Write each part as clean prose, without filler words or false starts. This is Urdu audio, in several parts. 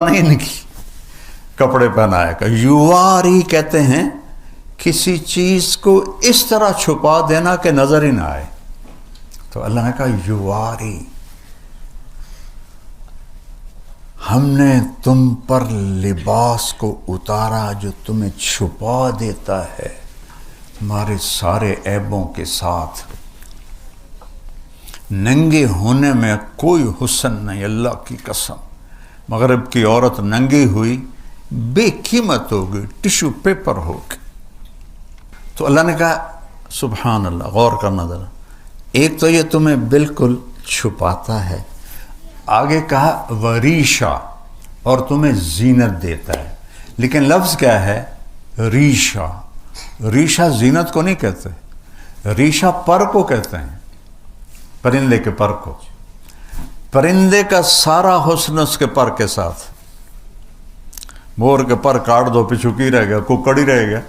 نہیں کی کپڑے پہنایا کہ یواری کہتے ہیں کسی چیز کو اس طرح چھپا دینا کہ نظر ہی نہ آئے. تو اللہ نے کہا یواری، ہم نے تم پر لباس کو اتارا جو تمہیں چھپا دیتا ہے ہمارے سارے عیبوں کے ساتھ. ننگے ہونے میں کوئی حسن نہیں، اللہ کی قسم. مغرب کی عورت ننگی ہوئی بے قیمت ہوگی، ٹشو پیپر ہوگی. تو اللہ نے کہا سبحان اللہ، غور کرنا ذرا، ایک تو یہ تمہیں بالکل چھپاتا ہے، آگے کہا وریشا، اور تمہیں زینت دیتا ہے. لیکن لفظ کیا ہے؟ ریشا. ریشا زینت کو نہیں کہتے، ریشا پر کو کہتے ہیں، پرندے کے پر کو. پرندے کا سارا حسن اس کے پر کے ساتھ. مور کے پر کاٹ دو پچھوکی رہ گیا، ککڑ ہی رہ گیا.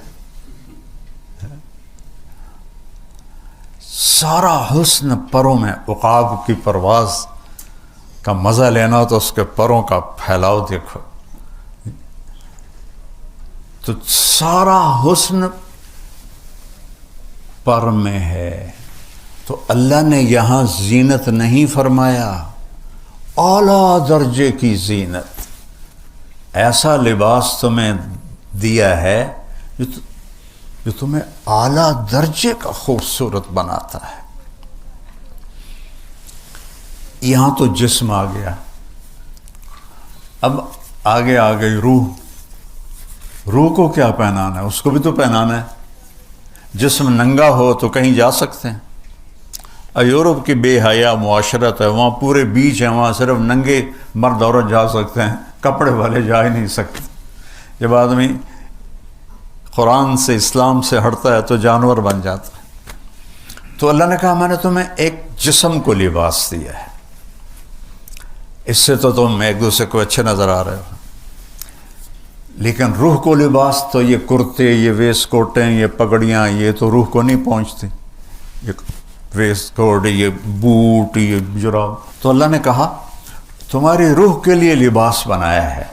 سارا حسن پروں میں. عقاب کی پرواز کا مزہ لینا تو اس کے پروں کا پھیلاؤ دیکھو. تو سارا حسن پر میں ہے. تو اللہ نے یہاں زینت نہیں فرمایا، اعلیٰ درجے کی زینت. ایسا لباس تمہیں دیا ہے جو تمہیں اعلیٰ درجے کا خوبصورت بناتا ہے. یہاں تو جسم آ گیا، اب آگے آ گئی روح. روح کو کیا پہنانا ہے؟ اس کو بھی تو پہنانا ہے. جسم ننگا ہو تو کہیں جا سکتے ہیں. یورپ کی بے حیا معاشرت ہے، وہاں پورے بیچ ہیں، وہاں صرف ننگے مرد عورت جا سکتے ہیں، کپڑے والے جا ہی نہیں سکتے. جب آدمی قرآن سے اسلام سے ہٹتا ہے تو جانور بن جاتا ہے. تو اللہ نے کہا میں نے تمہیں ایک جسم کو لباس دیا ہے، اس سے تو تم ایک دوسرے کو اچھے نظر آ رہے ہو. لیکن روح کو لباس تو یہ کرتے، یہ ویسٹ کوٹیں، یہ پگڑیاں، یہ تو روح کو نہیں پہنچتی. یہ ویسٹ کوٹ، یہ بوٹ، یہ جراب. تو اللہ نے کہا تمہاری روح کے لیے لباس بنایا ہے.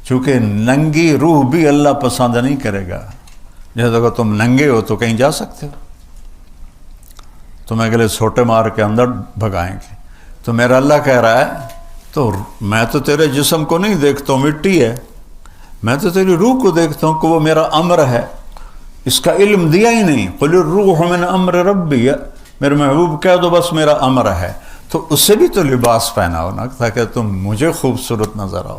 چونکہ ننگی روح بھی اللہ پسند نہیں کرے گا. جیسے اگر تم ننگے ہو تو کہیں جا سکتے ہو، تمہیں اگلے چھوٹے مار کے اندر بھگائیں گے. تو میرا اللہ کہہ رہا ہے تو میں تو تیرے جسم کو نہیں دیکھتا ہوں، مٹی ہے. میں تو تیری روح کو دیکھتا ہوں کہ وہ میرا امر ہے. اس کا علم دیا ہی نہیں. قل الروح من امر ربی، میرے محبوب کہہ دو بس میرا امر ہے. تو اسے بھی تو لباس پہناؤ نا، تاکہ تم مجھے خوبصورت نظر آؤ.